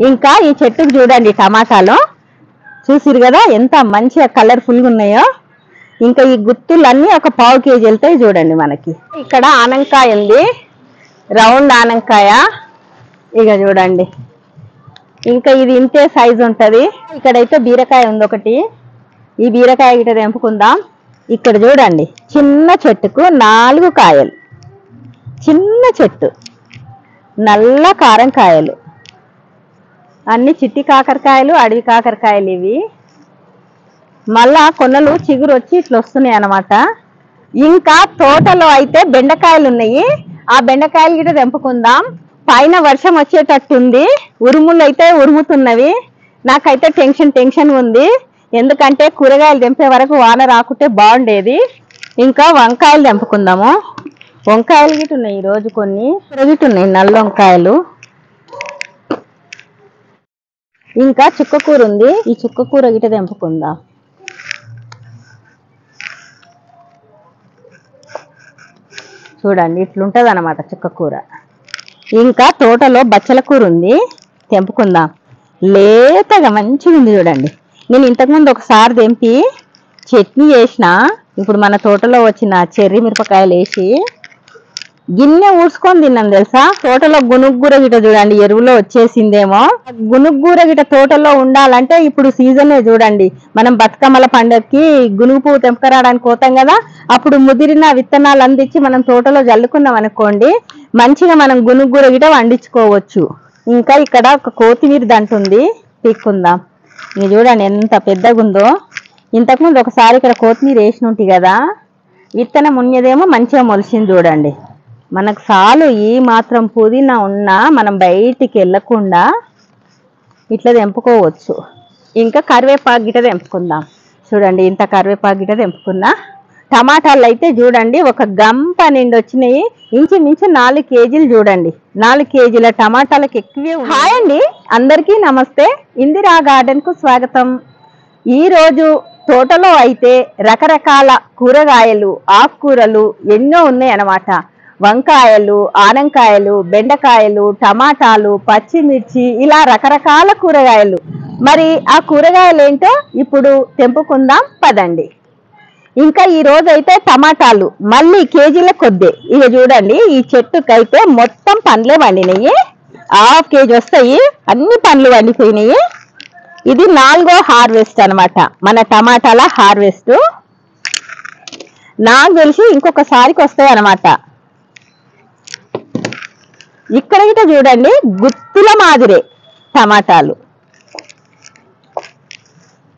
ఇంకా ఈ చెట్టుకు చూడండి టమాటాలు చూసిరు కదా ఎంత మంచిగా కలర్ఫుల్గా ఉన్నాయో. ఇంకా ఈ గుత్తులన్నీ ఒక పావు కేజీ వెళ్తాయి చూడండి మనకి. ఇక్కడ ఆనంకాయ ఉంది, రౌండ్ ఆనంకాయ. ఇక చూడండి ఇంకా ఇది ఇంతే సైజు ఉంటది. ఇక్కడైతే బీరకాయ ఉంది ఒకటి, ఈ బీరకాయ గిట్ట తెంపుకుందాం. ఇక్కడ చూడండి చిన్న చెట్టుకు 4 కాయలు, చిన్న చెట్టు, నల్ల కారం కాయలు, అన్ని చిట్టి కాకరకాయలు, అడవి కాకరకాయలు ఇవి. మళ్ళా కొన్నలు చిగురు వచ్చి ఇట్లా వస్తున్నాయి అన్నమాట. ఇంకా తోటలో అయితే బెండకాయలు ఉన్నాయి, ఆ బెండకాయలు గిట్ట తెంపుకుందాం. పైన వర్షం వచ్చేటట్టుంది, ఉరుములు అయితే ఉరుముతున్నవి. నాకైతే టెన్షన్ ఉంది, ఎందుకంటే కూరగాయలు తెంపే వరకు వాన రాకుంటే బాగుండేది. ఇంకా వంకాయలు తెంపుకుందాము. వంకాయలు గిట్ట ఉన్నాయి ఈరోజు, కొన్ని గిట్ట ఉన్నాయి నల్ల వంకాయలు. ఇంకా చుక్కకూర ఉంది, ఈ చుక్కకూర గిట్ట తెంపుకుందాం. చూడండి ఇట్లుంటది అన్నమాట చుక్కకూర. ఇంకా తోటలో బచ్చల కూర ఉంది, తెంపుకుందాం. లేతగా మంచిగా ఉంది చూడండి. నేను ఇంతకుముందు ఒకసారి తెంపి చట్నీ చేసిన, ఇప్పుడు మన తోటలో వచ్చిన చెర్రీ మిరపకాయలు వేసి గిన్నె ఊడ్చుకొని తిన్నాం తెలుసా. తోటలో గునుగ్గూర గిట చూడండి ఎరువులో వచ్చేసిందేమో. గునుగ్గూర గిట తోటలో ఉండాలంటే ఇప్పుడు సీజనే చూడండి. మనం బతుకమ్మల పండుగకి గునుగు పువ్వు తెంపకరాడానికి పోతాం కదా, అప్పుడు ముదిరిన విత్తనాలు అందించి మనం తోటలో జల్లుకున్నాం అనుకోండి, మంచిగా మనం గునుగ్గూర గిట వండించుకోవచ్చు. ఇంకా ఇక్కడ ఒక కొత్తిమీర దంటు ఉంది, పీక్కుందాం. ఇది చూడండి ఎంత పెద్దగా ఉందో. ఇంతకుముందు ఒకసారి ఇక్కడ కొత్తిమీర వేసినట్టు కదా, విత్తనం ఉన్నదేమో మంచిగా మొలిసింది చూడండి. మనకు చాలు ఈ మాత్రం పుదీనా ఉన్నా మనం బయటికి వెళ్ళకుండా ఇట్లా తెంపుకోవచ్చు. ఇంకా కరివేపాకు గిట తెంపుకుందాం. చూడండి ఇంత కరివేపాకు గిట తెంపుకున్నా. టమాటాలు అయితే చూడండి ఒక గంప నిండి వచ్చినాయి, ఇంచుమించు 4 కేజీలు. చూడండి 4 కేజీల టమాటాలకు ఎక్కువే. హాయ్ అండి, అందరికీ నమస్తే. ఇందిరా గార్డెన్ కు స్వాగతం. ఈ రోజు తోటలో అయితే రకరకాల కూరగాయలు, ఆకుకూరలు ఎన్నో ఉన్నాయి అన్నమాట. వంకాయలు, ఆనంకాయలు, బెండకాయలు, టమాటాలు, పచ్చిమిర్చి, ఇలా రకరకాల కూరగాయలు. మరి ఆ కూరగాయలు ఏంటో ఇప్పుడు తెంపుకుందాం పదండి. ఇంకా ఈ రోజు అయితే టమాటాలు మళ్ళీ కేజీల కొద్దే. ఇక చూడండి ఈ చెట్టుకైతే మొత్తం పండ్లే పండినాయి, 1/2 కేజీ వస్తాయి, అన్ని పండ్లు పండిపోయినాయి. ఇది 4వ హార్వెస్ట్ అన్నమాట, మన టమాటాల హార్వెస్ట్. నాకు తెలిసి ఇంకొకసారికి వస్తాయి అన్నమాట. ఇక్కడ గిట చూడండి గుత్తుల మాదిరే టమాటాలు,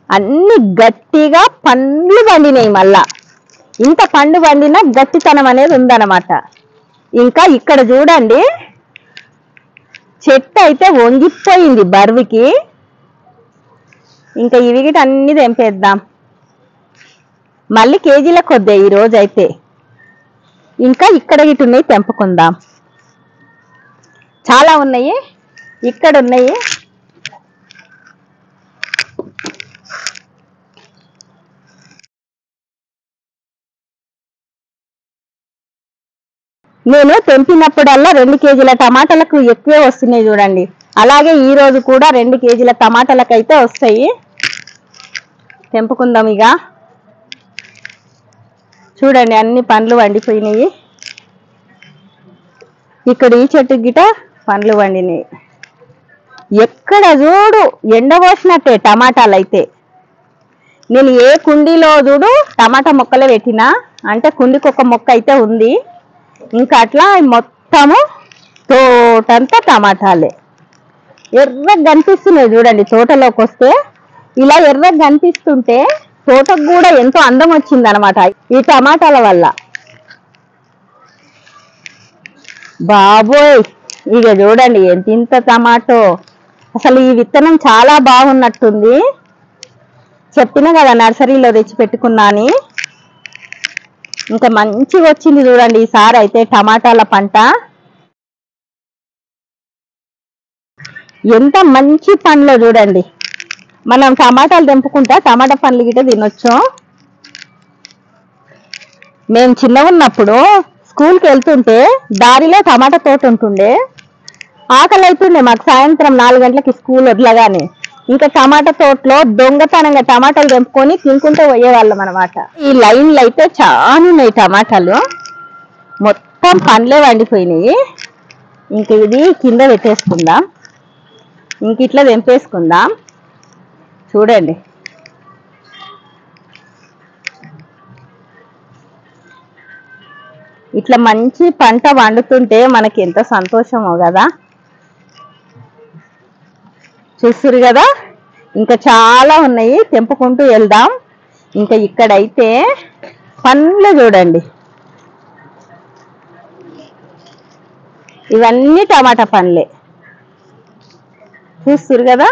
అన్ని గట్టిగా పండ్లు పండినాయి. మళ్ళా ఇంత పండు పండిన గట్టితనం అనేది ఉందన్నమాట. ఇంకా ఇక్కడ చూడండి చెట్టు అయితే వంగిపోయింది బరువుకి. ఇంకా ఇవి గిట అన్ని తెంపేద్దాం, మళ్ళీ కేజీల కొద్దే ఈ రోజు అయితే. ఇంకా ఇక్కడ గిట ఉన్నాయి, తెంపుకుందాం. చాలా ఉన్నాయి, ఇక్కడ ఉన్నాయి. నేను తెంపినప్పుడల్లా 2 కేజీల టమాటాలకు ఎక్కువే వస్తున్నాయి చూడండి. అలాగే ఈ రోజు కూడా 2 కేజీల టమాటాలకు అయితే వస్తాయి. తెంపుకుందాం. ఇక చూడండి అన్ని పండ్లు వండిపోయినాయి. ఇక్కడ ఈ చెట్టు గిట పండ్లు వండినాయి. ఎక్కడ చూడు ఎండబోసినట్టే టమాటాలు అయితే. నేను ఏ కుండీలో చూడు టమాటా మొక్కలే పెట్టినా, అంటే కుండీకి ఒక మొక్క అయితే ఉంది. ఇంకా అట్లా మొత్తము తోటంతా టమాటాలే. ఎర్రగా కనిపిస్తున్నాయి చూడండి. తోటలోకి వస్తే ఇలా ఎర్రగా కనిపిస్తుంటే తోటకు కూడా ఎంతో అందం వచ్చింది అనమాట ఈ టమాటాల వల్ల. బాబోయ్ ఇక చూడండి ఎంత టమాటో. అసలు ఈ విత్తనం చాలా బాగున్నట్టుంది. చెప్పినా కదా నర్సరీలో తెచ్చి పెట్టుకున్నా అని. ఇంకా మంచిగా వచ్చింది చూడండి ఈసారి అయితే టమాటాల పంట. ఎంత మంచి పండ్లో చూడండి. మనం టమాటాలు తెంపుకుంటా టమాటా పండ్లు గిట్ట తినొచ్చు. మేము చిన్నగా ఉన్నప్పుడు స్కూల్కి వెళ్తుంటే దారిలో టమాటా తోట ఉంటుండే. ఆకలి అవుతుండే మాకు సాయంత్రం 4 గంటలకి స్కూల్ వదలగానే. ఇంకా టమాటా తోటలో దొంగతనంగా టమాటాలు తెంపుకొని తినుకుంటూ పోయేవాళ్ళం అనమాట. ఈ లైన్లు అయితే చాలా ఉన్నాయి టమాటాలు, మొత్తం పండ్లే వండిపోయినాయి. ఇంక ఇది కింద పెట్టేసుకుందాం, ఇంక ఇట్లా తెంపేసుకుందాం. చూడండి ఇట్లా మంచి పంట వండుతుంటే మనకి ఎంత సంతోషమో కదా. చూస్తురు కదా, ఇంకా చాలా ఉన్నాయి, తెంపుకుంటూ వెళ్దాం. ఇంకా ఇక్కడైతే పండ్లు చూడండి, ఇవన్నీ టమాటా పండ్లే. చూస్తురు కదా.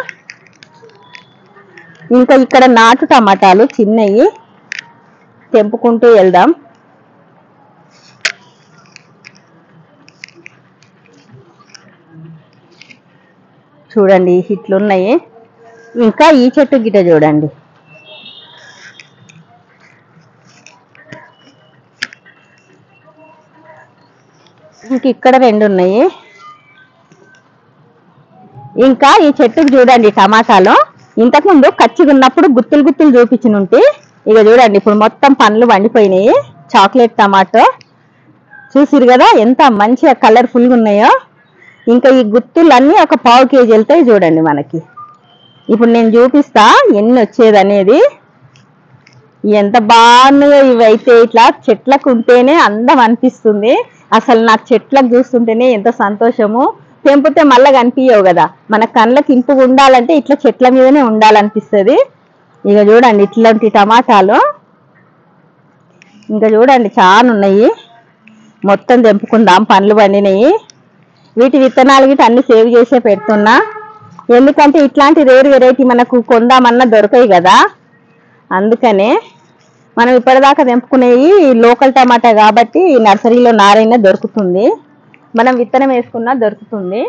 ఇంకా ఇక్కడ నాటు టమాటాలు చిన్నవి, తెంపుకుంటూ వెళ్దాం. చూడండి ఇట్లున్నాయి. ఇంకా ఈ చెట్టు గిట చూడండి, ఇంక ఇక్కడ 2 ఉన్నాయి. ఇంకా ఈ చెట్టుకు చూడండి టమాటాలు, ఇంతకుముందు కచ్చిగా ఉన్నప్పుడు గుత్తులు గుత్తులు చూపించినుంటే, ఇక చూడండి ఇప్పుడు మొత్తం పండ్లు వండిపోయినాయి. చాక్లెట్ టమాటో చూసిరు కదా ఎంత మంచిగా కలర్ఫుల్గా ఉన్నాయో. ఇంకా ఈ గుత్తులన్నీ ఒక 1/2 కేజీ వెళ్తాయి చూడండి మనకి. ఇప్పుడు నేను చూపిస్తా ఎన్ని వచ్చేది అనేది. ఎంత బాగున్నాయో ఇవైతే, ఇట్లా చెట్లకు ఉంటేనే అందం అనిపిస్తుంది. అసలు నాకు చెట్లకు చూస్తుంటేనే ఎంత సంతోషము. తెంపితే మళ్ళీ కనిపించవు కదా, మన కళ్ళకి ఇంపుగా ఉండాలంటే ఇట్లా చెట్ల మీదనే ఉండాలనిపిస్తుంది. ఇక చూడండి ఇట్లాంటి టమాటాలు ఇంకా చూడండి చాలా ఉన్నాయి, మొత్తం తెంపుకుందాం. పండ్లు పండినాయి, వీటి విత్తనాలు గిట్ట అన్ని సేవ్ చేసే పెడుతున్నా. ఎందుకంటే ఇట్లాంటి రేర్ వెరైటీ మనకు కొందామన్నా దొరకాయి కదా, అందుకనే. మనం ఇప్పటిదాకా తెంపుకునేవి లోకల్ టమాటా కాబట్టి నర్సరీలో నారైనా దొరుకుతుంది, మనం విత్తనం వేసుకున్నా దొరుకుతుంది.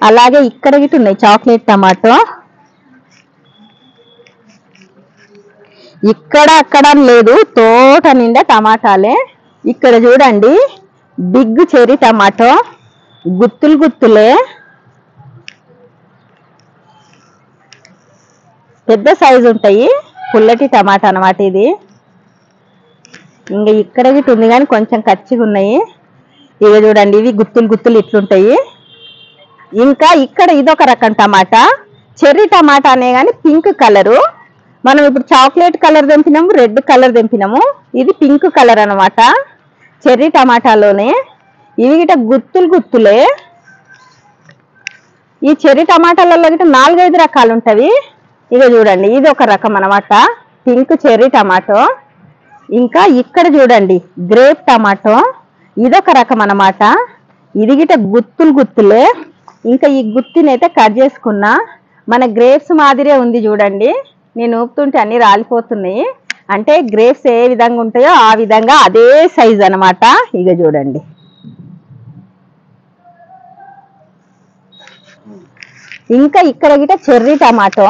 అలాగే ఇక్కడ గిట్ట ఉన్నాయి చాక్లెట్ టమాటో, ఇక్కడ అక్కడ లేదు, తోట నిండా టమాటాలే. ఇక్కడ చూడండి బిగ్ చెర్రీ టమాటో, గుత్తులు గుత్తులే, పెద్ద సైజు ఉంటాయి, పుల్లటి టమాటా అన్నమాట ఇది. ఇంకా ఇక్కడ గిట్ట ఉంది కానీ కొంచెం కచ్చిగా ఉన్నాయి. ఇవి చూడండి, ఇవి గుత్తులు గుత్తులు ఇట్లుంటాయి. ఇంకా ఇక్కడ ఇదొక రకం టమాటా, చెర్రీ టమాటా అనే కానీ పింక్ కలరు. మనం ఇప్పుడు చాక్లెట్ కలర్ తెంపినాము, రెడ్ కలర్ తెంపినాము, ఇది పింక్ కలర్ అనమాట చెర్రీ టమాటాలోనే. ఇవి గిట గుత్తులు గుత్తులే. ఈ చెర్రీ టమాటాలలో గిట 4-5 రకాలు ఉంటవి. ఇక చూడండి ఇది ఒక రకం అనమాట, పింక్ చెర్రీ టమాటో. ఇంకా ఇక్కడ చూడండి గ్రేప్ టమాటో, ఇదొక రకం అన్నమాట, ఇది గిట గుత్తులు గుత్తులే. ఇంకా ఈ గుత్తినైతే కట్ చేసుకున్నా, మన గ్రేప్స్ మాదిరే ఉంది చూడండి. నేను ఊపుతుంటే అన్ని రాలిపోతున్నాయి, అంటే గ్రేప్స్ ఏ విధంగా ఉంటాయో ఆ విధంగా అదే సైజ్ అన్నమాట. ఇక చూడండి ఇంకా ఇక్కడ గిట cherry tomato,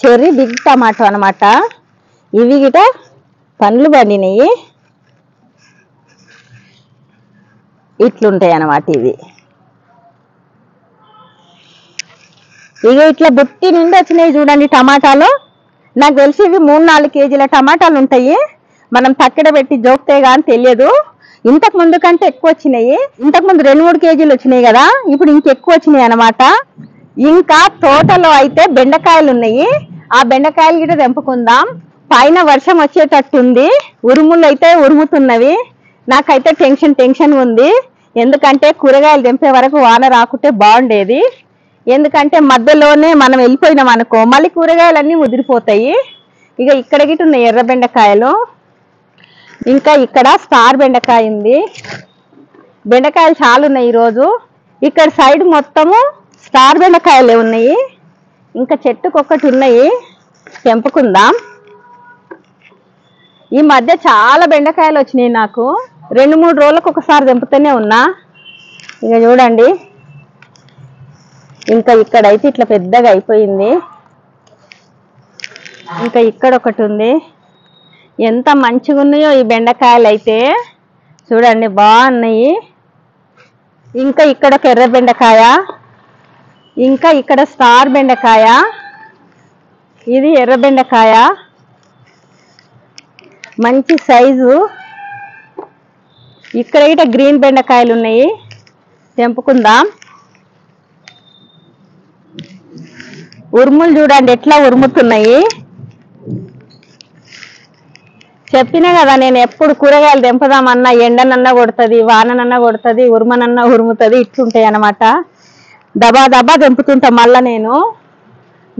cherry big tomato అన్నమాట. ఇవి గిట పండ్లు పండినాయి, ఇట్లుంటాయి అన్నమాట ఇవి. ఇక ఇట్లా బుట్టి నుండి వచ్చినాయి చూడండి టమాటాలు. నాకు తెలిసి ఇవి 3-4 కేజీల టమాటాలు ఉంటాయి. మనం తక్కెడ పెట్టి జోక్తే కానీ తెలియదు. ఇంతకు ముందు కంటే ఎక్కువ వచ్చినాయి. ఇంతకు ముందు 2-3 కేజీలు వచ్చినాయి కదా, ఇప్పుడు ఇంకెక్కువ వచ్చినాయి అన్నమాట. ఇంకా తోటలో అయితే బెండకాయలు ఉన్నాయి, ఆ బెండకాయలు గిట్ట తెంపుకుందాం. పైన వర్షం వచ్చేటట్టుంది, ఉరుములు అయితే ఉరుముతున్నవి. నాకైతే టెన్షన్ ఉంది, ఎందుకంటే కూరగాయలు తెంపే వరకు వాన రాకుంటే బాగుండేది. ఎందుకంటే మధ్యలోనే మనం వెళ్ళిపోయినాం అనుకో మళ్ళీ కూరగాయలన్నీ ముదిరిపోతాయి. ఇక ఇక్కడ గిట్ట ఉన్నాయి ఎర్ర బెండకాయలు. ఇంకా ఇక్కడ స్టార్ బెండకాయ ఉంది, బెండకాయలు చాలా ఉన్నాయి ఈరోజు. ఇక్కడ సైడ్ మొత్తము స్టార్ బెండకాయలే ఉన్నాయి. ఇంకా చెట్టుకొక్కటి ఉన్నాయి, తెంపుకుందాం. ఈ మధ్య చాలా బెండకాయలు వచ్చినాయి నాకు, 2-3 రోజులకు ఒకసారి తెంపుతూనే ఉన్నా. ఇక చూడండి ఇంకా ఇక్కడైతే ఇట్లా పెద్దగా అయిపోయింది. ఇంకా ఇక్కడ ఒకటి ఉంది, ఎంత మంచిగా ఉన్నాయో ఈ బెండకాయలు అయితే చూడండి, బాగున్నాయి. ఇంకా ఇక్కడ ఒక ఎర్ర బెండకాయ, ఇంకా ఇక్కడ స్టార్ బెండకాయ, ఇది ఎర్ర బెండకాయ మంచి సైజు. ఇక్కడ ఇట గ్రీన్ బెండకాయలు ఉన్నాయి, తెంపుకుందాం. ఉరుములు చూడండి ఎట్లా ఉరుముతున్నాయి. చెప్పినా కదా నేను ఎప్పుడు కూరగాయలు తెంపుదామన్నా ఎండనన్నా కొడుతుంది, వాననన్నా కొడుతుంది, ఉరుమనన్నా ఉరుముతుంది, ఇట్లుంటాయి అన్నమాట. దబా దబా తెంపుతుంటా. మళ్ళా నేను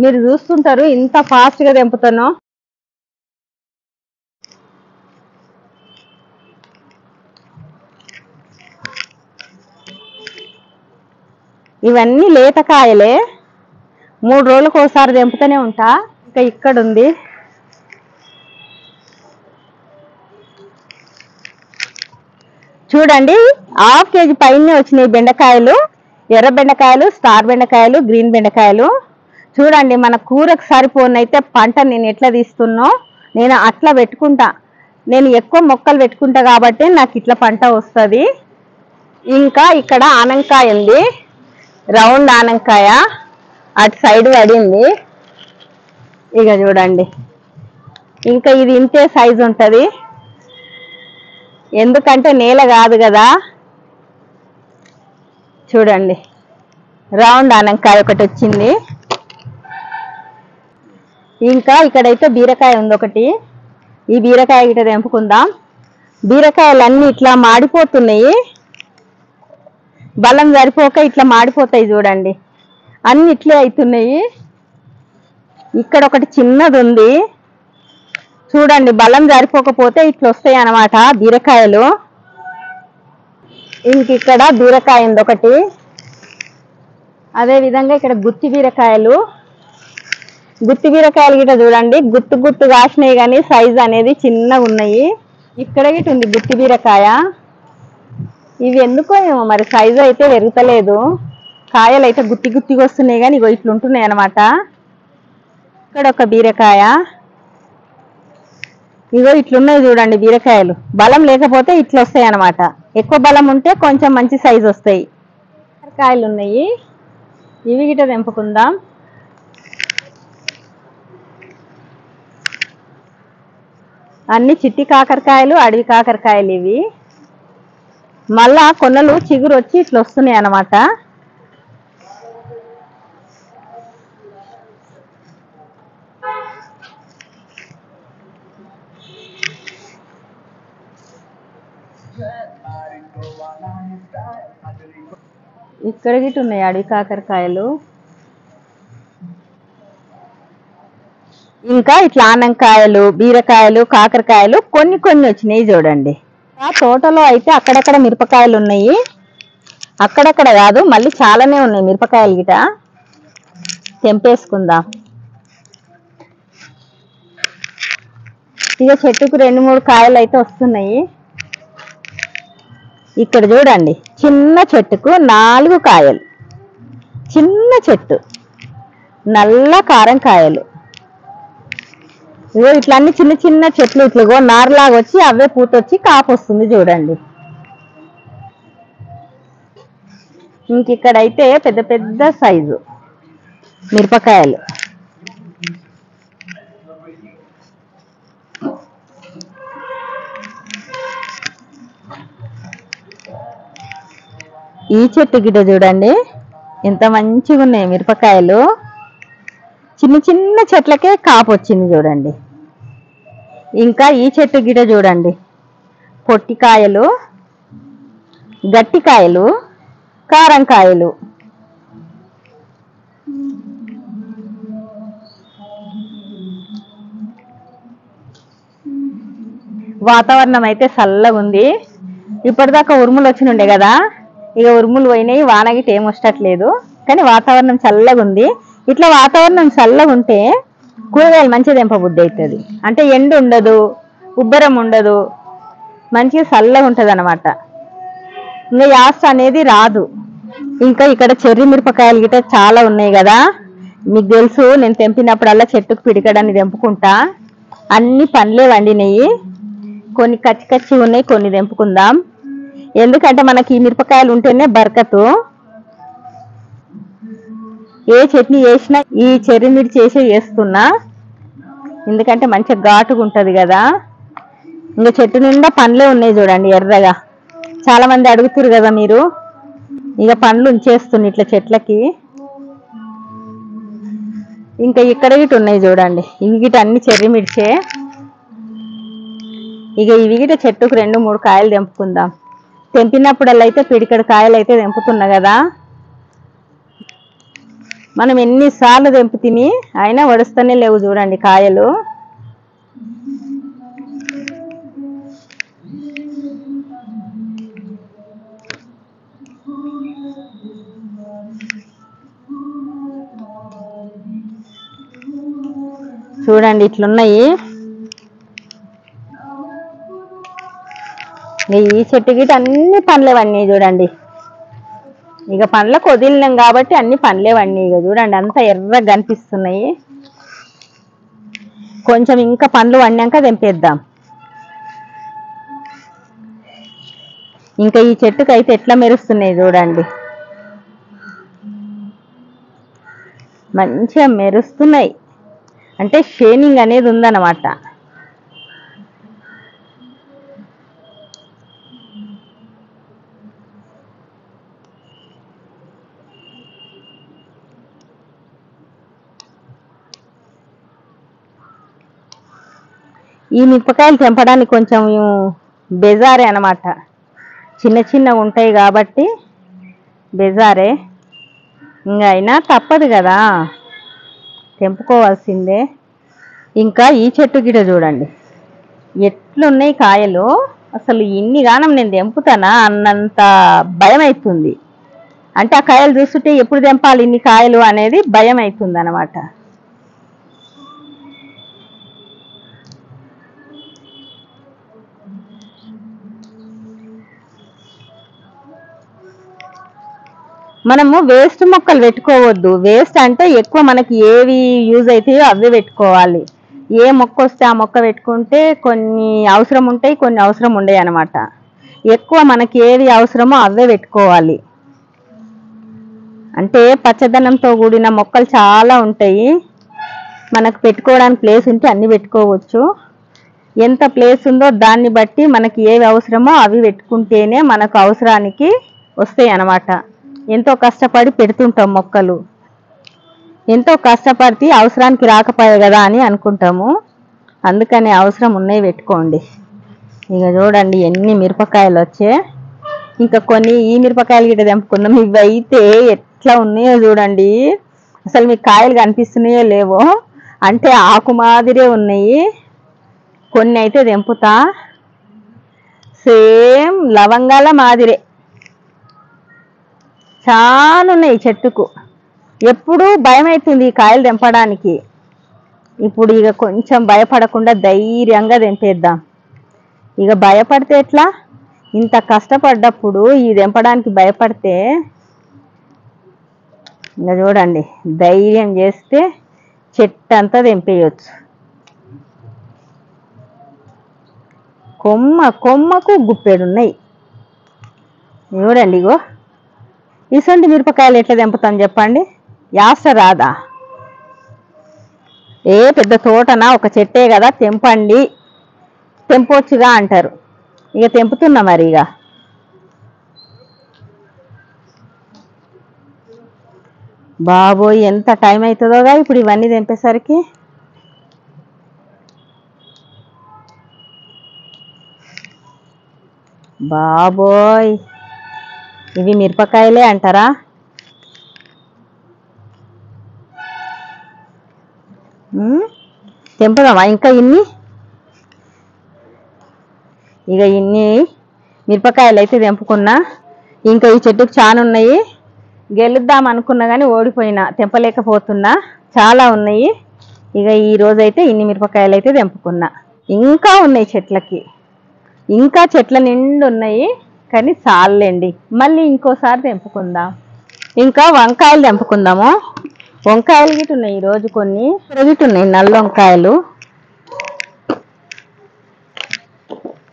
మీరు చూస్తుంటారు ఇంత ఫాస్ట్గా తెంపుతాను. ఇవన్నీ లేతకాయలే, 3 రోజులకు ఒకసారి తెంపుతూనే ఉంటా. ఇంకా ఇక్కడ ఉంది, చూడండి 1/2 కేజీ పైనే వచ్చినాయి బెండకాయలు. ఎర్ర బెండకాయలు, స్టార్ బెండకాయలు, గ్రీన్ బెండకాయలు. చూడండి మన కూరకు సరిపోనైతే పంట నేను ఎట్లా తీస్తున్నో నేను అట్లా పెట్టుకుంటా. నేను ఎక్కువ మొక్కలు పెట్టుకుంటా కాబట్టి నాకు ఇట్లా పంట వస్తుంది. ఇంకా ఇక్కడ ఆనంకాయ ఉంది, రౌండ్ ఆనంకాయ అటు సైడ్ పడింది. ఇక చూడండి ఇంకా ఇది ఇంతే సైజు ఉంటుంది, ఎందుకంటే నేల కాదు కదా. చూడండి రౌండ్ ఆనంకాయ ఒకటి వచ్చింది. ఇంకా ఇక్కడైతే బీరకాయ ఉంది ఒకటి, ఈ బీరకాయ గిట్ట తెంపుకుందాం. బీరకాయలన్నీ ఇట్లా మాడిపోతున్నాయి, బలం సరిపోక ఇట్లా మాడిపోతాయి. చూడండి అన్ని ఇట్లే అవుతున్నాయి. ఇక్కడ ఒకటి చిన్నది ఉంది, చూడండి బలం సరిపోకపోతే ఇట్లా వస్తాయి అన్నమాట బీరకాయలు. ఇంక ఇక్కడ బీరకాయ ఉంది ఒకటి, అదే విధంగా ఇక్కడ గుత్తి బీరకాయలు. గుత్తి బీరకాయలు గిట్ట చూడండి గుత్తు గుత్తు కాసినాయి కానీ సైజు అనేది చిన్నగా ఉన్నాయి. ఇక్కడ గిట్ట ఉంది గుత్తి బీరకాయ. ఇవి ఎందుకో ఏమో మరి సైజు అయితే పెరుగుతలేదు, కాయలు అయితే గుత్తి గుత్తిగా వస్తున్నాయి కానీ ఇగో ఇట్లా ఉంటున్నాయి అన్నమాట. ఇక్కడ ఒక బీరకాయ, ఇగో ఇట్లున్నాయి చూడండి బీరకాయలు. బలం లేకపోతే ఇట్లా వస్తాయి అన్నమాట, ఎక్కువ బలం ఉంటే కొంచెం మంచి సైజు వస్తాయి. కాయలు ఉన్నాయి, ఇవి గిట్ట తెంపుకుందాం. అన్ని చిట్టి కాకరకాయలు, అడవి కాకరకాయలు ఇవి. మళ్ళా కొన్నలు చిగురు వచ్చి ఇట్లా వస్తున్నాయి అన్నమాట. ఇక్కడ గిట్ట ఉన్నాయి అడవి కాకరకాయలు. ఇంకా ఇట్లా ఆనంకాయలు, బీరకాయలు, కాకరకాయలు కొన్ని కొన్ని వచ్చినాయి చూడండి. ఆ తోటలో అయితే అక్కడక్కడ మిరపకాయలు ఉన్నాయి, అక్కడక్కడ కాదు మళ్ళీ చాలానే ఉన్నాయి మిరపకాయలు గిట. తెంపేసుకుందాం. ఇక చెట్టుకు 2-3 కాయలు అయితే వస్తున్నాయి. ఇక్కడ చూడండి చిన్న చెట్టుకు 4 కాయలు, చిన్న చెట్టు, నల్ల కారం కాయలు. ఇగో ఇట్లా అన్ని చిన్న చిన్న చెట్లు ఇట్లా నారులాగా వచ్చి అవే పూతొచ్చి కాపు వస్తుంది చూడండి. ఇంక ఇక్కడైతే పెద్ద పెద్ద సైజు మిరపకాయలు. ఈ చెట్టు గిట్ట చూడండి ఎంత మంచిగా ఉన్నాయి మిరపకాయలు. చిన్న చిన్న చెట్లకే కాపు వచ్చింది చూడండి. ఇంకా ఈ చెట్టు గిట్ట చూడండి పొట్టికాయలు, గట్టికాయలు, కారం కాయలు. వాతావరణం అయితే చల్లగా ఉంది. ఇప్పటిదాకా ఉరుములు వచ్చినుండే కదా, ఇక ఉరుములు పోయినాయి, వానగిట ఏం వచ్చట్లేదు. కానీ వాతావరణం చల్లగా ఉంది. ఇట్లా వాతావరణం చల్లగా ఉంటే కూరగాయలు మంచిగా తెంపబుద్ధి అవుతుంది. అంటే ఎండు ఉండదు, ఉబ్బరం ఉండదు, మంచిగా చల్లగా ఉంటుంది అన్నమాట. ఇంకా యాస అనేది రాదు. ఇంకా ఇక్కడ చెర్రీ మిరపకాయలు గిట్ట చాలా ఉన్నాయి కదా, మీకు తెలుసు. నేను తెంపినప్పుడల్లా చెట్టుకు పిడికడాన్ని తెంపుకుంటా. అన్ని పండ్లే వండినాయి, కొన్ని కచ్చి కచ్చి ఉన్నాయి, కొన్ని తెంపుకుందాం. ఎందుకంటే మనకి ఈ మిరపకాయలు ఉంటేనే బరకతు. ఏ చట్నీ చేసినా ఈ చెర్రీ మిర్చి చేసే చేస్తున్నా, ఎందుకంటే మంచిగా ఘాటుగా ఉంటుంది కదా. ఇంకా చెట్టు నిండా పండ్లే ఉన్నాయి చూడండి ఎర్రగా. చాలా మంది అడుగుతారు కదా మీరు. ఇక పండ్లు ఉంచేస్తుంది ఇట్లా చెట్లకి. ఇంకా ఇక్కడ గిట ఉన్నాయి చూడండి, ఇవి గిట అన్ని చెర్రీ మిర్చే. ఇక ఇవి గిట చెట్టుకు 2-3 కాయలు తెంపుకుందాం. తెంపినప్పుడల్లా అయితే పిడికడ కాయలు అయితే తెంపుతున్నా కదా. మనం ఎన్నిసార్లు తెంపు తిని అయినా వడుస్తూనే లేవు చూడండి కాయలు. చూడండి ఇట్లున్నాయి. ఈ చెట్టు గిట అన్ని పండ్లేవన్నీ చూడండి. ఇక పండ్లకు వదిలినాం కాబట్టి అన్ని పండ్లేవన్నీ. ఇక చూడండి అంతా ఎర్రగా కనిపిస్తున్నాయి. కొంచెం ఇంకా పండ్లు వండాక తెంపేద్దాం. ఇంకా ఈ చెట్టుకు అయితే ఎట్లా మెరుస్తున్నాయి చూడండి, మంచిగా మెరుస్తున్నాయి. అంటే షైనింగ్ అనేది ఉందన్నమాట. ఈ మిరపకాయలు తెంపడానికి కొంచెం బెజారే అన్నమాట. చిన్న చిన్నగా ఉంటాయి కాబట్టి బెజారే. ఇంకా అయినా తప్పదు కదా, తెంపుకోవాల్సిందే. ఇంకా ఈ చెట్టు గిట చూడండి ఎట్లున్నాయి కాయలు. అసలు ఇన్ని గానం నేను తెంపుతానా అన్నంత భయం అవుతుంది. అంటే ఆ కాయలు చూస్తుంటే ఎప్పుడు తెంపాలి ఇన్ని కాయలు అనేది భయం అవుతుంది అన్నమాట. మనము వేస్ట్ మొక్కలు పెట్టుకోవద్దు. వేస్ట్ అంటే ఎక్కువ మనకి ఏవి యూజ్ అవుతాయో అవే పెట్టుకోవాలి. ఏ మొక్క వస్తే ఆ మొక్క పెట్టుకుంటే కొన్ని అవసరం ఉంటాయి, కొన్ని అవసరం ఉండవు అన్నమాట. ఎక్కువ మనకి ఏవి అవసరమో అవే పెట్టుకోవాలి. అంటే పచ్చదనంతో కూడిన మొక్కలు చాలా ఉంటాయి. మనకు పెట్టుకోవడానికి ప్లేస్ ఉంటే అన్ని పెట్టుకోవచ్చు. ఎంత ప్లేస్ ఉందో దాన్ని బట్టి మనకి ఏవి అవసరమో అవి పెట్టుకుంటేనే మనకు అవసరానికి వస్తాయి అన్నమాట. ఎంతో కష్టపడి పెడుతుంటాం మొక్కలు. ఎంతో కష్టపడితే అవసరానికి రాకపోయే కదా అని అనుకుంటాము. అందుకని అవసరం ఉన్నాయి పెట్టుకోండి. ఇక చూడండి ఎన్ని మిరపకాయలు వచ్చాయి. ఇంకా కొన్ని ఈ మిరపకాయలు గిట్ట తెంపుకున్నాం. ఇవి అయితే ఎట్లా ఉన్నాయో చూడండి. అసలు మీకు కాయలు కనిపిస్తున్నాయో లేవో, అంటే ఆకు మాదిరే ఉన్నాయి. కొన్ని అయితే తెంపుతా, సేమ్ లవంగాల మాదిరే చాలా ఉన్నాయి చెట్టుకు. ఎప్పుడు భయం అవుతుంది ఈ కాయలు తెంపడానికి. ఇప్పుడు ఇక కొంచెం భయపడకుండా ధైర్యంగా తెంపేద్దాం. ఇక భయపడితే ఎట్లా, ఇంత కష్టపడ్డప్పుడు ఈ తెంపడానికి భయపడితే ఇంకా చూడండి ధైర్యం చేస్తే చెట్టు అంతా తెంపేయచ్చు. కొమ్మకు గుప్పెడున్నాయి చూడండి. ఇగో ఇసొంటి మిరపకాయలు ఎట్లా తెంపుతాను చెప్పండి, యాస రాదా? ఏ పెద్ద తోటనా, ఒక చెట్టే కదా తెంపండి, తెంపొచ్చుగా అంటారు. ఇక తెంపుతున్నా మరి. ఇక బాబోయ్ ఎంత టైం అవుతుందోగా ఇప్పుడు ఇవన్నీ తెంపేసరికి. బాబోయ్ ఇవి మిరపకాయలే అంటారా? తెంపుదామా ఇంకా ఇన్ని? ఇక ఇన్ని మిరపకాయలు అయితే తెంపుకున్నా. ఇంకా ఈ చెట్టుకు చాలా ఉన్నాయి. గెలుద్దాం అనుకున్నా కానీ ఓడిపోయినా, తెంపలేకపోతున్నా. చాలా ఉన్నాయి. ఇక ఈ రోజైతే ఇన్ని మిరపకాయలు అయితే తెంపుకున్నా. ఇంకా ఉన్నాయి చెట్లకి, ఇంకా చెట్ల నిండు ఉన్నాయి. కానీ చాలండి, మళ్ళీ ఇంకోసారి తెంపుకుందాం. ఇంకా వంకాయలు తెంపుకుందాము. వంకాయలు గిట్ట ఉన్నాయి ఈరోజు. కొన్ని గిట్ట ఉన్నాయి నల్ల వంకాయలు.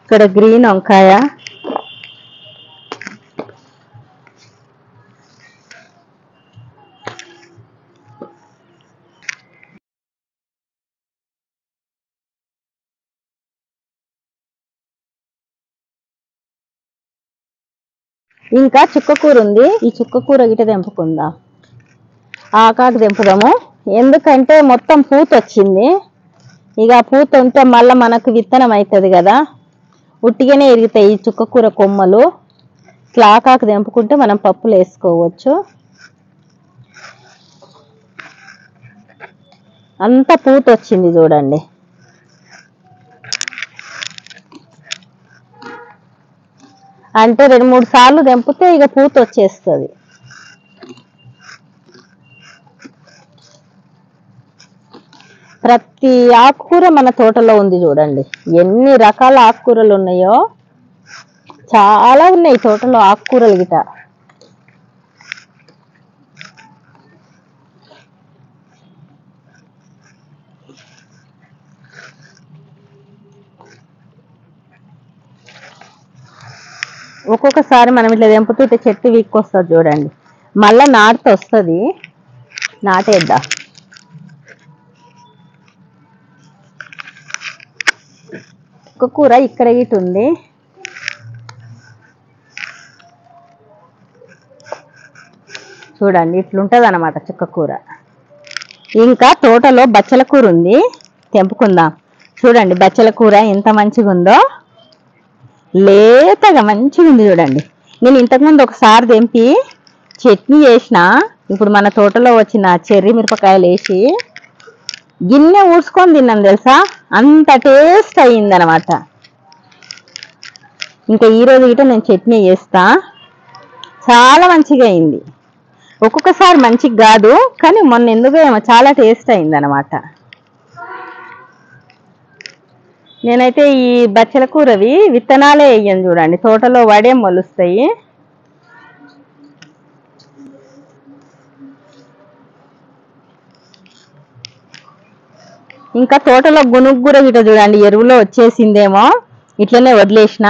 ఇక్కడ గ్రీన్ వంకాయ, ఇంకా చుక్కకూర ఉంది, ఈ చుక్కకూర గిట తెంపుకుందాం. ఆకాకు తెంపుదాము, ఎందుకంటే మొత్తం పూత వచ్చింది. ఇక పూత ఉంటే మళ్ళీ మనకు విత్తనం అవుతుంది కదా, ఉట్టిగానే ఎరుగుతాయి ఈ చుక్కకూర కొమ్మలు. ఇట్లా ఆకాకు తెంపుకుంటే మనం పప్పులు వేసుకోవచ్చు. అంత పూత వచ్చింది చూడండి. అంటే 2-3 సార్లు తెంపితే ఇక పూత వచ్చేస్తుంది. ప్రతి ఆకుకూర మన తోటలో ఉంది చూడండి. ఎన్ని రకాల ఆకుకూరలు ఉన్నాయో, చాలా ఉన్నాయి తోటలో ఆకుకూరలు గిట. ఒక్కొక్కసారి మనం ఇట్లా తెంపుతూ ఇట్లా చెట్టు వీక్కొస్తుంది చూడండి, మళ్ళా నాటితే వస్తుంది. నాటేద్దాం. ఒక కూర ఇక్కడ ఇటు ఉంది. చూడండి ఇట్లుంటది అన్నమాట చుక్కకూర. ఇంకా తోటలో బచ్చల కూర ఉంది, తెంపుకుందాం. చూడండి బచ్చల కూర ఎంత మంచిగా ఉందో, లేతగా మంచిగా ఉంది చూడండి. నేను ఇంతకుముందు ఒకసారి తెంపి చట్నీ చేసిన, ఇప్పుడు మన తోటలో వచ్చిన చెర్రీ మిరపకాయలు వేసి గిన్నె ఊడ్చుకొని తిన్నాం తెలుసా, అంత టేస్ట్ అయ్యిందనమాట. ఇంకా ఈరోజు గిట నేను చట్నీ చేస్తా, చాలా మంచిగా అయింది. ఒక్కొక్కసారి మంచిగా కాదు, కానీ మొన్న ఎందుకో ఏమో చాలా టేస్ట్ అయిందనమాట. నేనైతే ఈ బచ్చల కూరవి విత్తనాలే వేయను చూడండి, తోటలో వడే మొలుస్తాయి. ఇంకా తోటలో గునుగూర గిట చూడండి, ఎరువులో వచ్చేసిందేమో, ఇట్లనే వదిలేసిన.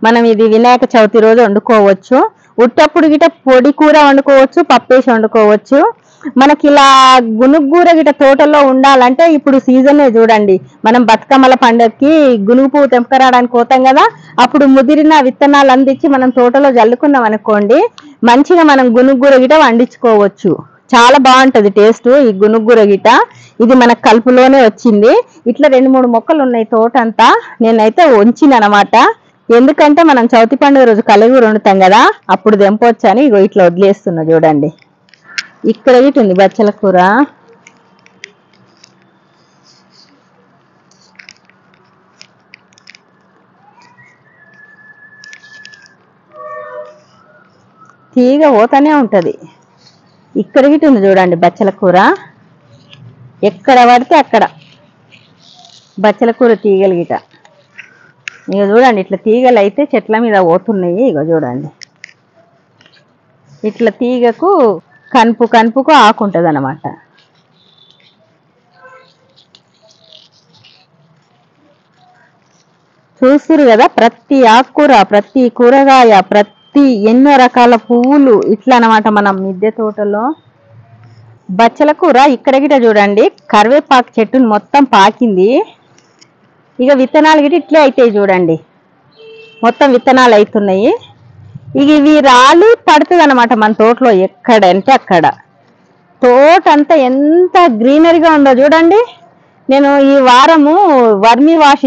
మనం ఇది వినాయక చవితి రోజు వండుకోవచ్చు. ఉట్టప్పుడు గిట పొడి కూర వండుకోవచ్చు, పప్పేసి వండుకోవచ్చు. మనకి ఇలా గునుగూర గిట తోటలో ఉండాలంటే ఇప్పుడు సీజనే చూడండి. మనం బతుకమ్మల పండుగకి గునుగు పువ్వు తెంపకరాడానికి పోతాం కదా, అప్పుడు ముదిరిన విత్తనాలు అందించి మనం తోటలో జల్లుకున్నాం అనుకోండి, మంచిగా మనం గునుగూర గిట వండించుకోవచ్చు. చాలా బాగుంటది టేస్ట్ ఈ గునుగూర గిట. ఇది మన కలుపులోనే వచ్చింది. ఇట్లా 2-3 మొక్కలు ఉన్నాయి తోట అంతా. నేనైతే ఉంచిన అనమాట, ఎందుకంటే మనం చవితి పండుగ రోజు కలుగుర వండుతాం కదా, అప్పుడు తెంపొచ్చు అని ఇగో ఇట్లా వదిలేస్తున్నా చూడండి. ఇక్కడ గిట ఉంది బచ్చల కూర. తీగ పోతానే ఉంటది. ఇక్కడ గిట ఉంది చూడండి బచ్చల కూర, ఎక్కడ పడితే అక్కడ బచ్చల కూర తీగలు గిట. ఇక చూడండి ఇట్లా తీగలు అయితే చెట్ల మీద పోతున్నాయి. ఇక చూడండి ఇట్లా తీగకు కనుపుకు ఆకుంటది అనమాట. చూస్తురు కదా, ప్రతి ఆకుకూర, ప్రతి కూరగాయ, ప్రతి ఎన్నో రకాల పువ్వులు ఇట్లా అనమాట మనం మిద్దె తోటలో. బచ్చల కూర ఇక్కడ గిట చూడండి, కరివేపాకు చెట్టుని మొత్తం పాకింది. ఇక విత్తనాలు గిట ఇట్లే అవుతాయి చూడండి, మొత్తం విత్తనాలు అవుతున్నాయి. ఇక ఇవి రాలి పడుతుంది అనమాట మన తోటలో, ఎక్కడంటే అక్కడ. తోట అంతా ఎంత గ్రీనరీగా ఉందో చూడండి. నేను ఈ వారము వర్మీ వాష్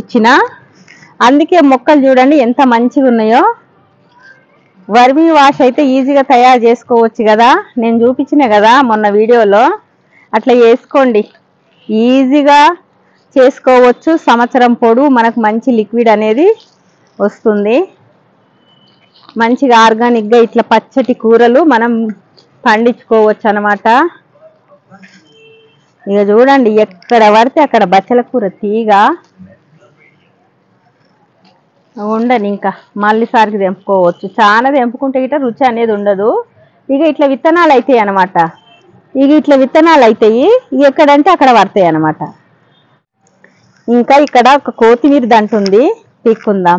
ఇచ్చిన, అందుకే మొక్కలు చూడండి ఎంత మంచిగా ఉన్నాయో. వర్మీ వాష్ అయితే ఈజీగా తయారు చేసుకోవచ్చు కదా, నేను చూపించిన కదా మొన్న వీడియోలో. అట్లా చేసుకోండి, ఈజీగా చేసుకోవచ్చు. సంవత్సరం పొడవు మనకు మంచి లిక్విడ్ అనేది వస్తుంది. మంచిగా ఆర్గానిక్గా ఇట్లా పచ్చటి కూరలు మనం పండించుకోవచ్చు అన్నమాట. ఇక చూడండి ఎక్కడ పడితే అక్కడ బచ్చల కూర తీగ. ఉండని ఇంకా మళ్ళీ సారికి తెంపుకోవచ్చు. చాలా తెంపుకుంటే గిట్ట రుచి అనేది ఉండదు. ఇక ఇట్లా విత్తనాలు అవుతాయి అన్నమాట. ఇక ఇట్లా విత్తనాలు అవుతాయి, ఇక ఎక్కడంటే అక్కడ పడతాయి అన్నమాట. ఇంకా ఇక్కడ ఒక కొత్తిమీర దంట ఉంది, పీక్కుందాం.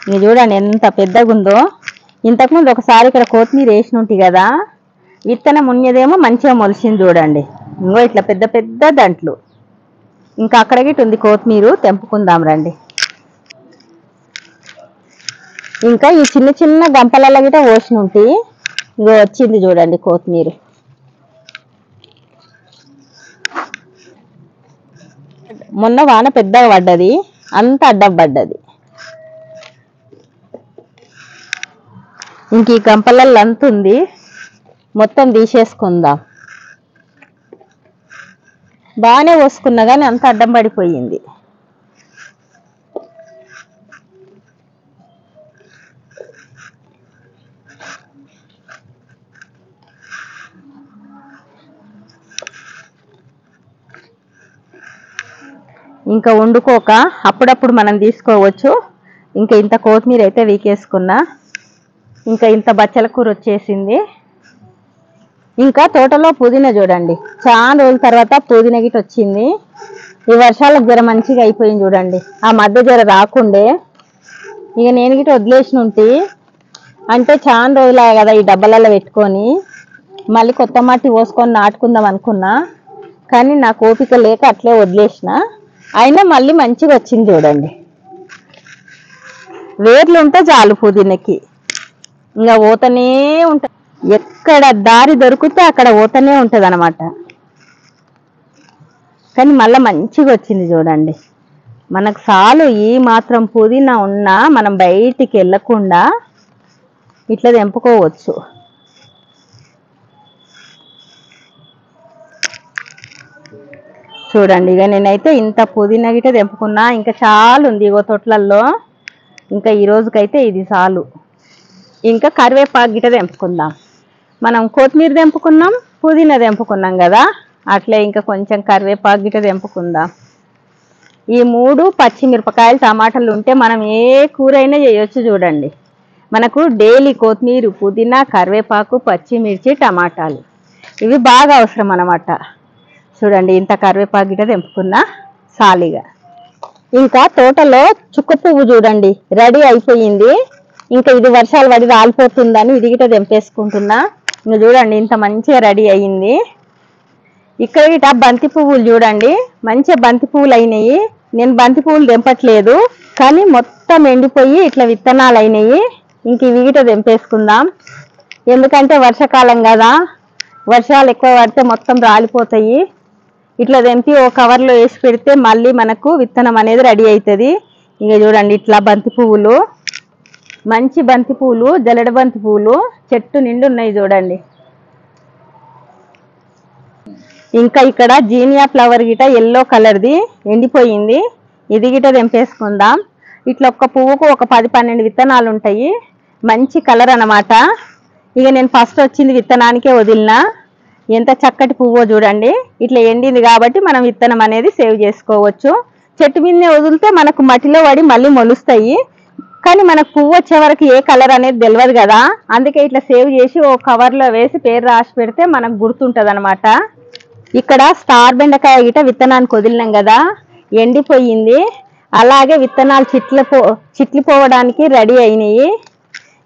ఇక చూడండి ఎంత పెద్దగా ఉందో. ఇంతకుముందు ఒకసారి ఇక్కడ కొత్తిమీర వేసిన ఉంటుంది కదా, విత్తనం ఉన్నదేమో మంచిగా మొలిచింది చూడండి. ఇంకో ఇట్లా పెద్ద పెద్ద దంట్లు. ఇంకా అక్కడ గిట్ట ఉంది కొత్తిమీర, తెంపుకుందాం రండి. ఇంకా ఈ చిన్న చిన్న గంపలలో గిట పోసిన ఉంటాయి. ఇగో వచ్చింది చూడండి కొత్తిమీర. మొన్న వాన పెద్దగా పడ్డది, అంత అడ్డం పడ్డది. ఇంక ఈ గంపలలో అంత ఉంది, మొత్తం తీసేసుకుందాం. బాగానే పోసుకున్నా కానీ అంత అడ్డం పడిపోయింది. ఇంకా వండుకోక అప్పుడప్పుడు మనం తీసుకోవచ్చు. ఇంకా ఇంత కొత్తిమీర అయితే వీకేసుకున్నా. ఇంకా ఇంత బచ్చల కూర వచ్చేసింది. ఇంకా తోటలో పుదీనా చూడండి, చాలా రోజుల తర్వాత పుదీనా గిట్ వచ్చింది. ఈ వర్షాలకు జర మంచిగా అయిపోయింది చూడండి. ఆ మధ్య జర రాకుండే ఇక నేను గిట్ వదిలేసిన ఉంటే, అంటే చాలా రోజులు కదా ఈ డబ్బాలలో పెట్టుకొని మళ్ళీ కొత్త మట్టి పోసుకొని నాటుకుందాం అనుకున్నా. కానీ నాకు ఓపిక లేక అట్లే వదిలేసిన. అయినా మళ్ళీ మంచిగా వచ్చింది చూడండి. వేర్లు ఉంటే చాలు పుదీనాకి, ఇంకా పోతనే ఉంటుంది. ఎక్కడ దారి దొరికితే అక్కడ పోతనే ఉంటుంది అనమాట. కానీ మళ్ళీ మంచిగా వచ్చింది చూడండి. మనకు చాలు ఈ మాత్రం పుదీనా ఉన్నా మనం బయటికి వెళ్ళకుండా ఇట్లా తెంపుకోవచ్చు. చూడండి, ఇక నేనైతే ఇంత పుదీనా గిట తెంపుకున్నా. ఇంకా చాలా ఉంది ఇగో తొట్లల్లో. ఇంకా ఈ రోజుకైతే ఇది చాలు. ఇంకా కరివేపాకు గిట తెంపుకుందాం. మనం కొత్తిమీర తెంపుకున్నాం, పుదీనా తెంపుకున్నాం కదా, అట్లే ఇంకా కొంచెం కరివేపాకు గిట తెంపుకుందాం. ఈ 3 పచ్చిమిరపకాయలు టమాటాలు ఉంటే మనం ఏ కూర అయినా చేయొచ్చు చూడండి. మనకు డైలీ కొత్తిమీర, పుదీనా, కరివేపాకు, పచ్చిమిర్చి, టమాటాలు ఇవి బాగా అవసరం అన్నమాట. చూడండి, ఇంత కరివేపాకు గిట తెంపుకున్నా సాలిగా. ఇంకా తోటలో చుక్క పువ్వు చూడండి రెడీ అయిపోయింది. ఇంకా ఇది వర్షాలు పడి రాలిపోతుందని ఇది గిట తెంపేసుకుంటున్నా. ఇంకా చూడండి ఇంత మంచిగా రెడీ అయ్యింది. ఇక్కడ గిట బంతి పువ్వులు చూడండి, మంచిగా బంతి పువ్వులు అయినాయి. నేను బంతి పువ్వులు తెంపట్లేదు, కానీ మొత్తం ఎండిపోయి ఇట్లా విత్తనాలు అయినాయి. ఇంక ఇవి గిట తెంపేసుకుందాం. ఎందుకంటే వర్షాకాలం కదా, వర్షాలు ఎక్కువ పడితే మొత్తం రాలిపోతాయి. ఇట్లా తెంపి ఓ కవర్లో వేసి పెడితే మళ్ళీ మనకు విత్తనం అనేది రెడీ అవుతుంది. ఇక చూడండి ఇట్లా బంతి పువ్వులు, మంచి బంతి పువ్వులు, జల్లెడ బంతి పువ్వులు చెట్టు నిండు ఉన్నాయి చూడండి. ఇంకా ఇక్కడ జీనియా ఫ్లవర్ గిట ఎల్లో కలర్ది ఎండిపోయింది, ఇది గిట తెంపేసుకుందాం. ఇట్లా ఒక్క పువ్వుకు ఒక 10-12 విత్తనాలు ఉంటాయి. మంచి కలర్ అన్నమాట. ఇక నేను ఫస్ట్ వచ్చింది విత్తనానికే వదిలిన. ఎంత చక్కటి పువ్వో చూడండి. ఇట్లా ఎండింది కాబట్టి మనం విత్తనం అనేది సేవ్ చేసుకోవచ్చు. చెట్టు మీదనే వదిలితే మనకు మట్టిలో పడి మళ్ళీ మొలుస్తాయి. కానీ మనకు పువ్వు వచ్చే వరకు ఏ కలర్ అనేది తెలియదు కదా, అందుకే ఇట్లా సేవ్ చేసి ఓ కవర్లో వేసి పేరు రాసి పెడితే మనకు గుర్తుంటుంది అనమాట. ఇక్కడ స్టార్ బెండకాయ గిట విత్తనానికి వదిలినాం కదా, ఎండిపోయింది. అలాగే విత్తనాలు చిట్లిపోవడానికి రెడీ అయినాయి.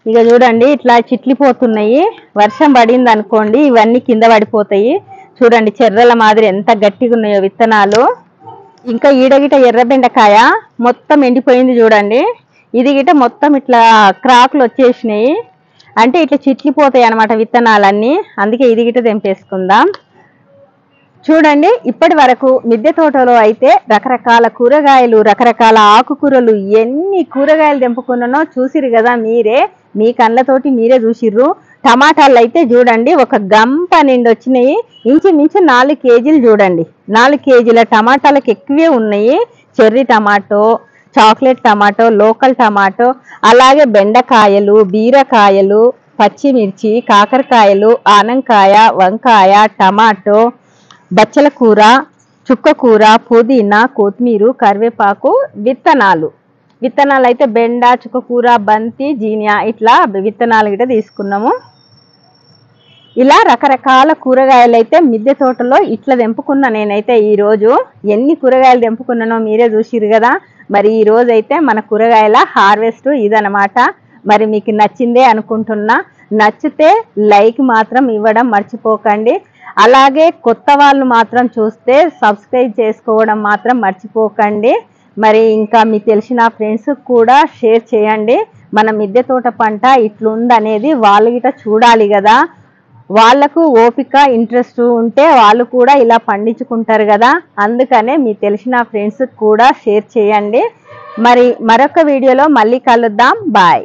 ఇక చూడండి ఇట్లా చిట్లిపోతున్నాయి. వర్షం పడింది అనుకోండి ఇవన్నీ కింద పడిపోతాయి. చూడండి చెర్రల మాదిరి ఎంత గట్టిగా ఉన్నాయో విత్తనాలు. ఇంకా ఈడగిట ఎర్ర బెండకాయ మొత్తం ఎండిపోయింది చూడండి. ఇది గిట మొత్తం ఇట్లా క్రాకులు వచ్చేసినాయి, అంటే ఇట్లా చిట్లిపోతాయి అన్నమాట విత్తనాలన్నీ. అందుకే ఇది గిట తెంపేసుకుందాం. చూడండి ఇప్పటి వరకు మిద్దె తోటలో అయితే రకరకాల కూరగాయలు, రకరకాల ఆకుకూరలు, ఎన్ని కూరగాయలు తెంపుకున్నానో చూసిరు కదా మీరే, మీ కళ్ళతోటి మీరే చూసిర్రు. టమాటాలు అయితే చూడండి ఒక గంప నిండి వచ్చినాయి. ఇంచుమించు 4 కేజీలు చూడండి. 4 కేజీల టమాటాలకు ఎక్కువే ఉన్నాయి. Cherry tomato, chocolate tomato, local tomato, అలాగే బెండకాయలు, బీరకాయలు, పచ్చిమిర్చి, కాకరకాయలు, ఆనంకాయ, వంకాయ, టమాటో, బచ్చల కూర, చుక్క కూర, పుదీనా, కొత్తిమీర, కరివేపాకు, విత్తనాలు అయితే బెండ, చుక్కకూర, బంతి, జీనియా ఇట్లా విత్తనాలు గిట్ట తీసుకున్నాము. ఇలా రకరకాల కూరగాయలు అయితే మిద్దె తోటలో ఇట్లా తెంపుకున్నా నేనైతే. ఈరోజు ఎన్ని కూరగాయలు తెంపుకున్నానో మీరే చూసిరు కదా. మరి ఈ రోజు అయితే మన కూరగాయల హార్వెస్ట్ ఇదనమాట. మరి మీకు నచ్చిందే అనుకుంటున్నా. నచ్చితే లైక్ మాత్రం ఇవ్వడం మర్చిపోకండి. అలాగే కొత్త వాళ్ళు మాత్రం చూస్తే సబ్స్క్రైబ్ చేసుకోవడం మాత్రం మర్చిపోకండి. మరి ఇంకా మీకు తెలిసిన ఫ్రెండ్స్ కూడా షేర్ చేయండి. మన మిద్దె తోట పంట ఇట్లుందనేది వాళ్ళు గిట చూడాలి కదా. వాళ్ళకు ఓపిక ఇంట్రెస్ట్ ఉంటే వాళ్ళు కూడా ఇలా పండించుకుంటారు కదా. అందుకనే మీకు తెలిసిన ఫ్రెండ్స్ కూడా షేర్ చేయండి. మరి మరొక వీడియోలో మళ్ళీ కలుద్దాం. బాయ్.